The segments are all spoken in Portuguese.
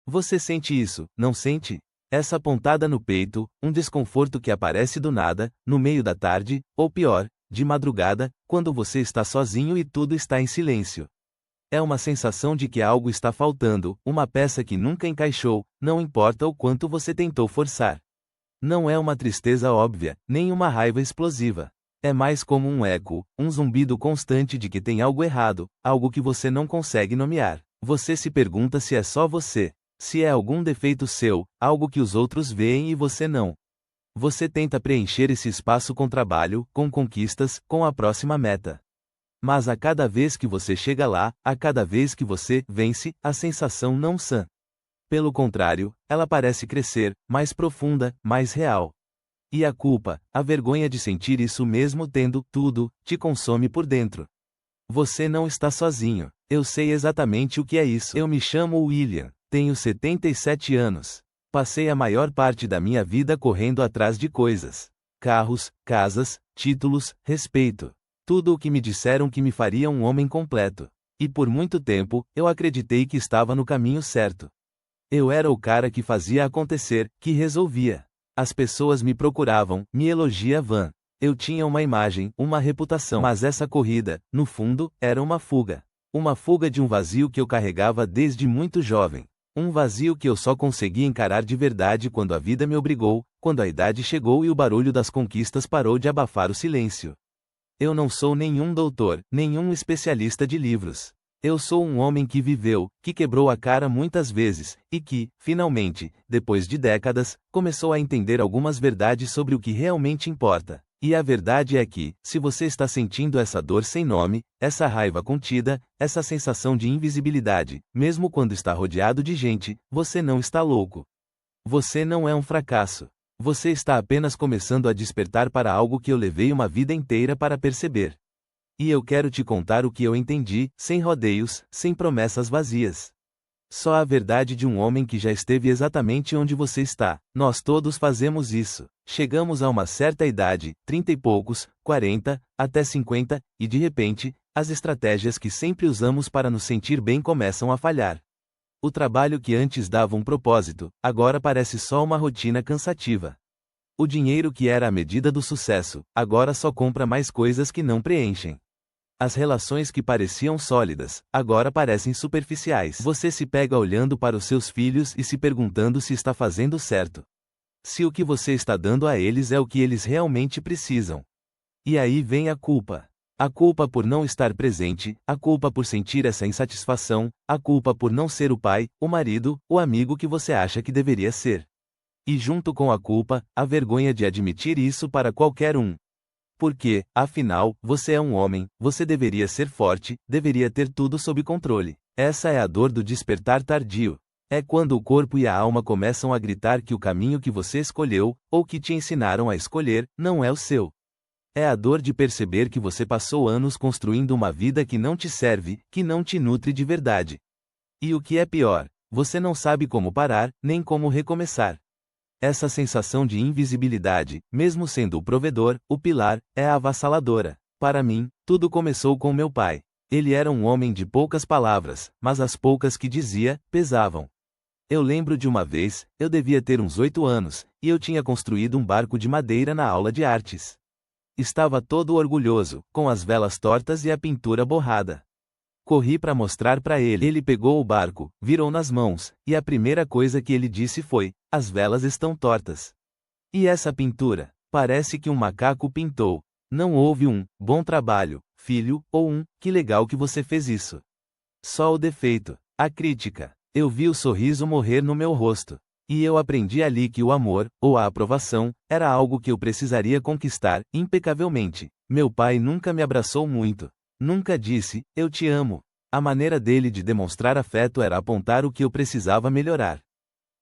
Você sente isso, não sente? Essa pontada no peito, um desconforto que aparece do nada, no meio da tarde, ou pior, de madrugada, quando você está sozinho e tudo está em silêncio. É uma sensação de que algo está faltando, uma peça que nunca encaixou, não importa o quanto você tentou forçar. Não é uma tristeza óbvia, nem uma raiva explosiva. É mais como um eco, um zumbido constante de que tem algo errado, algo que você não consegue nomear. Você se pergunta se é só você, se é algum defeito seu, algo que os outros veem e você não. Você tenta preencher esse espaço com trabalho, com conquistas, com a próxima meta. Mas a cada vez que você chega lá, a cada vez que você vence, a sensação não sã. Pelo contrário, ela parece crescer, mais profunda, mais real. E a culpa, a vergonha de sentir isso mesmo tendo tudo, te consome por dentro. Você não está sozinho. Eu sei exatamente o que é isso. Eu me chamo William, tenho 77 anos. Passei a maior parte da minha vida correndo atrás de coisas. Carros, casas, títulos, respeito. Tudo o que me disseram que me faria um homem completo. E por muito tempo, eu acreditei que estava no caminho certo. Eu era o cara que fazia acontecer, que resolvia. As pessoas me procuravam, me elogiavam. Eu tinha uma imagem, uma reputação. Mas essa corrida, no fundo, era uma fuga. Uma fuga de um vazio que eu carregava desde muito jovem. Um vazio que eu só consegui encarar de verdade quando a vida me obrigou, quando a idade chegou e o barulho das conquistas parou de abafar o silêncio. Eu não sou nenhum doutor, nenhum especialista de livros. Eu sou um homem que viveu, que quebrou a cara muitas vezes, e que, finalmente, depois de décadas, começou a entender algumas verdades sobre o que realmente importa. E a verdade é que, se você está sentindo essa dor sem nome, essa raiva contida, essa sensação de invisibilidade, mesmo quando está rodeado de gente, você não está louco. Você não é um fracasso. Você está apenas começando a despertar para algo que eu levei uma vida inteira para perceber. E eu quero te contar o que eu entendi, sem rodeios, sem promessas vazias. Só a verdade de um homem que já esteve exatamente onde você está. Nós todos fazemos isso. Chegamos a uma certa idade, 30 e poucos, 40, até 50, e de repente, as estratégias que sempre usamos para nos sentir bem começam a falhar. O trabalho que antes dava um propósito, agora parece só uma rotina cansativa. O dinheiro que era a medida do sucesso, agora só compra mais coisas que não preenchem. As relações que pareciam sólidas, agora parecem superficiais. Você se pega olhando para os seus filhos e se perguntando se está fazendo certo. Se o que você está dando a eles é o que eles realmente precisam. E aí vem a culpa. A culpa por não estar presente, a culpa por sentir essa insatisfação, a culpa por não ser o pai, o marido, o amigo que você acha que deveria ser. E junto com a culpa, a vergonha de admitir isso para qualquer um. Porque, afinal, você é um homem, você deveria ser forte, deveria ter tudo sob controle. Essa é a dor do despertar tardio. É quando o corpo e a alma começam a gritar que o caminho que você escolheu, ou que te ensinaram a escolher, não é o seu. É a dor de perceber que você passou anos construindo uma vida que não te serve, que não te nutre de verdade. E o que é pior, você não sabe como parar, nem como recomeçar. Essa sensação de invisibilidade, mesmo sendo o provedor, o pilar, é avassaladora. Para mim, tudo começou com meu pai. Ele era um homem de poucas palavras, mas as poucas que dizia, pesavam. Eu lembro de uma vez, eu devia ter uns 8 anos, e eu tinha construído um barco de madeira na aula de artes. Estava todo orgulhoso, com as velas tortas e a pintura borrada. Corri para mostrar para ele. Ele pegou o barco, virou nas mãos, e a primeira coisa que ele disse foi: as velas estão tortas. E essa pintura? Parece que um macaco pintou. Não houve um bom trabalho, filho, ou um que legal que você fez isso. Só o defeito, a crítica. Eu vi o sorriso morrer no meu rosto. E eu aprendi ali que o amor, ou a aprovação, era algo que eu precisaria conquistar, impecavelmente. Meu pai nunca me abraçou muito. Nunca disse, eu te amo. A maneira dele de demonstrar afeto era apontar o que eu precisava melhorar.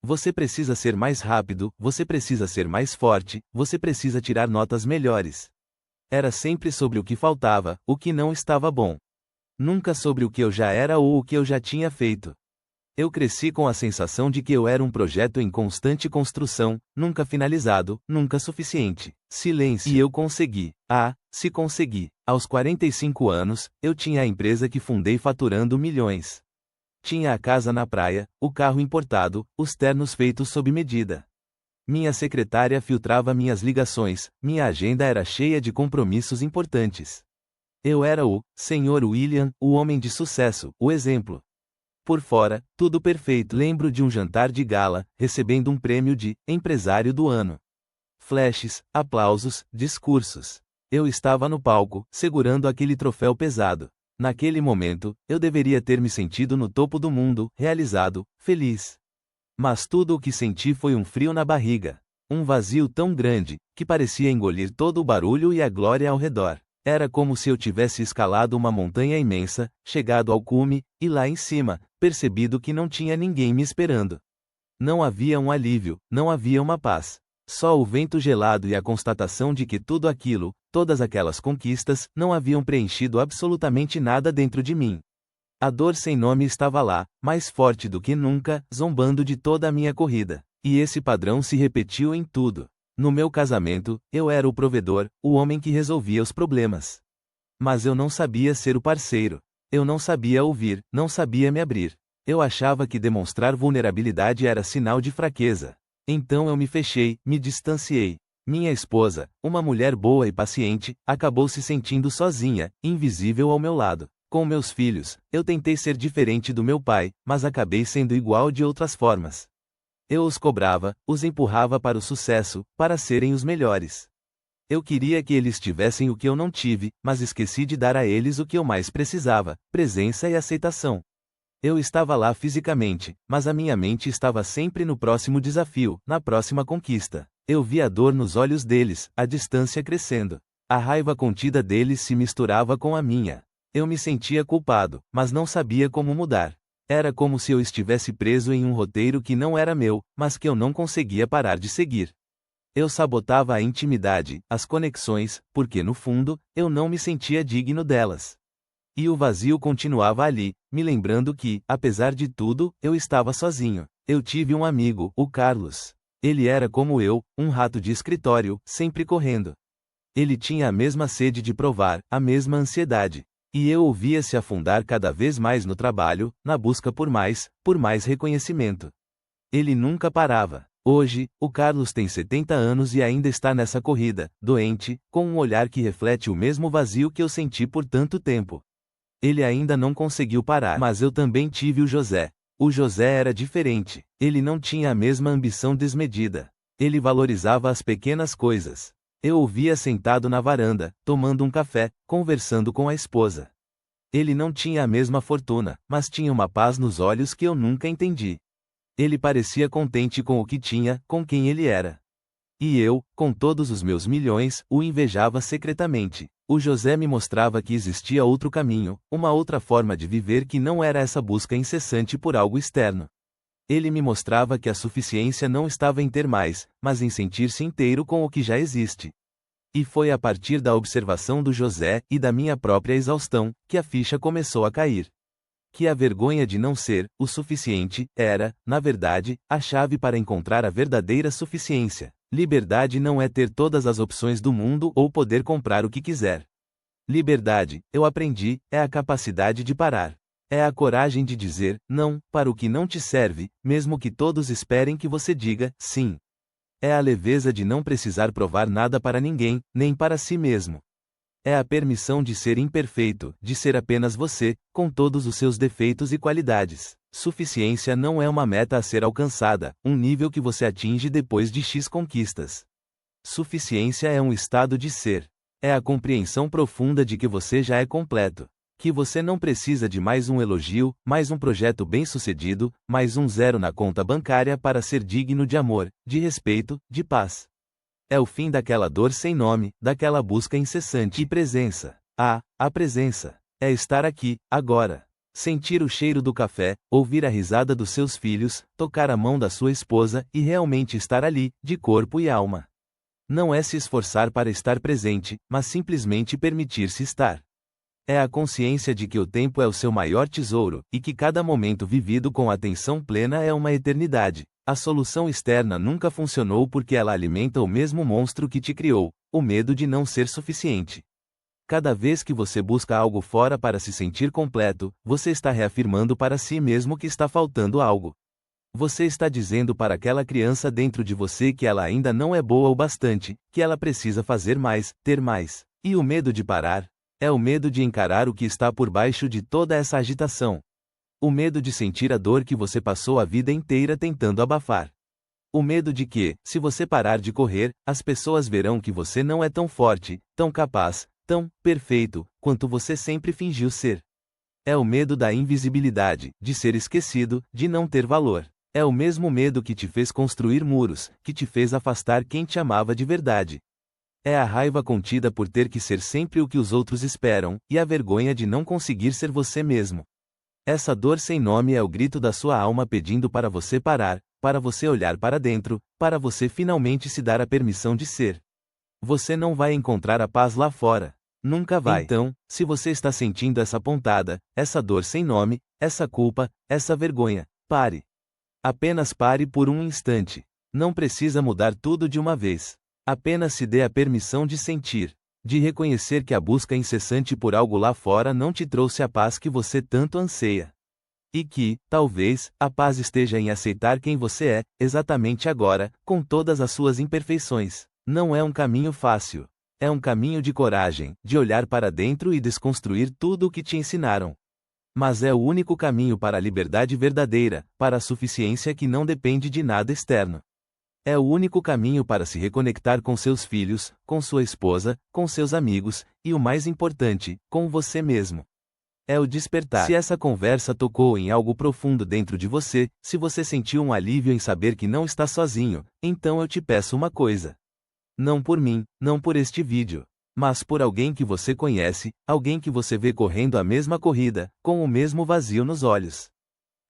Você precisa ser mais rápido, você precisa ser mais forte, você precisa tirar notas melhores. Era sempre sobre o que faltava, o que não estava bom. Nunca sobre o que eu já era ou o que eu já tinha feito. Eu cresci com a sensação de que eu era um projeto em constante construção, nunca finalizado, nunca suficiente. Silêncio. E eu consegui. Se consegui. Aos 45 anos, eu tinha a empresa que fundei faturando milhões. Tinha a casa na praia, o carro importado, os ternos feitos sob medida. Minha secretária filtrava minhas ligações, minha agenda era cheia de compromissos importantes. Eu era o Sr. William, o homem de sucesso, o exemplo. Por fora, tudo perfeito. Lembro de um jantar de gala, recebendo um prêmio de empresário do ano. Flashes, aplausos, discursos. Eu estava no palco, segurando aquele troféu pesado. Naquele momento, eu deveria ter me sentido no topo do mundo, realizado, feliz. Mas tudo o que senti foi um frio na barriga. Um vazio tão grande, que parecia engolir todo o barulho e a glória ao redor. Era como se eu tivesse escalado uma montanha imensa, chegado ao cume, e lá em cima, percebido que não tinha ninguém me esperando. Não havia um alívio, não havia uma paz. Só o vento gelado e a constatação de que tudo aquilo, todas aquelas conquistas, não haviam preenchido absolutamente nada dentro de mim. A dor sem nome estava lá, mais forte do que nunca, zombando de toda a minha corrida. E esse padrão se repetiu em tudo. No meu casamento, eu era o provedor, o homem que resolvia os problemas. Mas eu não sabia ser o parceiro. Eu não sabia ouvir, não sabia me abrir. Eu achava que demonstrar vulnerabilidade era sinal de fraqueza. Então eu me fechei, me distanciei. Minha esposa, uma mulher boa e paciente, acabou se sentindo sozinha, invisível ao meu lado. Com meus filhos, eu tentei ser diferente do meu pai, mas acabei sendo igual de outras formas. Eu os cobrava, os empurrava para o sucesso, para serem os melhores. Eu queria que eles tivessem o que eu não tive, mas esqueci de dar a eles o que eu mais precisava: presença e aceitação. Eu estava lá fisicamente, mas a minha mente estava sempre no próximo desafio, na próxima conquista. Eu via a dor nos olhos deles, a distância crescendo. A raiva contida deles se misturava com a minha. Eu me sentia culpado, mas não sabia como mudar. Era como se eu estivesse preso em um roteiro que não era meu, mas que eu não conseguia parar de seguir. Eu sabotava a intimidade, as conexões, porque no fundo, eu não me sentia digno delas. E o vazio continuava ali, me lembrando que, apesar de tudo, eu estava sozinho. Eu tive um amigo, o Carlos. Ele era como eu, um rato de escritório, sempre correndo. Ele tinha a mesma sede de provar, a mesma ansiedade. E eu o via se afundar cada vez mais no trabalho, na busca por mais reconhecimento. Ele nunca parava. Hoje, o Carlos tem 70 anos e ainda está nessa corrida, doente, com um olhar que reflete o mesmo vazio que eu senti por tanto tempo. Ele ainda não conseguiu parar. Mas eu também tive o José. O José era diferente. Ele não tinha a mesma ambição desmedida. Ele valorizava as pequenas coisas. Eu o via sentado na varanda, tomando um café, conversando com a esposa. Ele não tinha a mesma fortuna, mas tinha uma paz nos olhos que eu nunca entendi. Ele parecia contente com o que tinha, com quem ele era. E eu, com todos os meus milhões, o invejava secretamente. O José me mostrava que existia outro caminho, uma outra forma de viver que não era essa busca incessante por algo externo. Ele me mostrava que a suficiência não estava em ter mais, mas em sentir-se inteiro com o que já existe. E foi a partir da observação do José, e da minha própria exaustão, que a ficha começou a cair. Que a vergonha de não ser o suficiente era, na verdade, a chave para encontrar a verdadeira suficiência. Liberdade não é ter todas as opções do mundo ou poder comprar o que quiser. Liberdade, eu aprendi, é a capacidade de parar. É a coragem de dizer não para o que não te serve, mesmo que todos esperem que você diga sim. É a leveza de não precisar provar nada para ninguém, nem para si mesmo. É a permissão de ser imperfeito, de ser apenas você, com todos os seus defeitos e qualidades. Suficiência não é uma meta a ser alcançada, um nível que você atinge depois de X conquistas. Suficiência é um estado de ser. É a compreensão profunda de que você já é completo. Que você não precisa de mais um elogio, mais um projeto bem-sucedido, mais um zero na conta bancária para ser digno de amor, de respeito, de paz. É o fim daquela dor sem nome, daquela busca incessante. E presença. A presença. É estar aqui, agora. Sentir o cheiro do café, ouvir a risada dos seus filhos, tocar a mão da sua esposa e realmente estar ali, de corpo e alma. Não é se esforçar para estar presente, mas simplesmente permitir-se estar. É a consciência de que o tempo é o seu maior tesouro, e que cada momento vivido com atenção plena é uma eternidade. A solução externa nunca funcionou porque ela alimenta o mesmo monstro que te criou, o medo de não ser suficiente. Cada vez que você busca algo fora para se sentir completo, você está reafirmando para si mesmo que está faltando algo. Você está dizendo para aquela criança dentro de você que ela ainda não é boa o bastante, que ela precisa fazer mais, ter mais. E o medo de parar? É o medo de encarar o que está por baixo de toda essa agitação. O medo de sentir a dor que você passou a vida inteira tentando abafar. O medo de que, se você parar de correr, as pessoas verão que você não é tão forte, tão capaz, tão perfeito, quanto você sempre fingiu ser. É o medo da invisibilidade, de ser esquecido, de não ter valor. É o mesmo medo que te fez construir muros, que te fez afastar quem te amava de verdade. É a raiva contida por ter que ser sempre o que os outros esperam, e a vergonha de não conseguir ser você mesmo. Essa dor sem nome é o grito da sua alma pedindo para você parar, para você olhar para dentro, para você finalmente se dar a permissão de ser. Você não vai encontrar a paz lá fora. Nunca vai. Então, se você está sentindo essa pontada, essa dor sem nome, essa culpa, essa vergonha, pare. Apenas pare por um instante. Não precisa mudar tudo de uma vez. Apenas se dê a permissão de sentir, de reconhecer que a busca incessante por algo lá fora não te trouxe a paz que você tanto anseia. E que, talvez, a paz esteja em aceitar quem você é, exatamente agora, com todas as suas imperfeições. Não é um caminho fácil. É um caminho de coragem, de olhar para dentro e desconstruir tudo o que te ensinaram. Mas é o único caminho para a liberdade verdadeira, para a suficiência que não depende de nada externo. É o único caminho para se reconectar com seus filhos, com sua esposa, com seus amigos, e o mais importante, com você mesmo. É o despertar. Se essa conversa tocou em algo profundo dentro de você, se você sentiu um alívio em saber que não está sozinho, então eu te peço uma coisa. Não por mim, não por este vídeo, mas por alguém que você conhece, alguém que você vê correndo a mesma corrida, com o mesmo vazio nos olhos.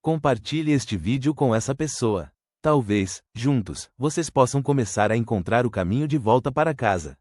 Compartilhe este vídeo com essa pessoa. Talvez, juntos, vocês possam começar a encontrar o caminho de volta para casa.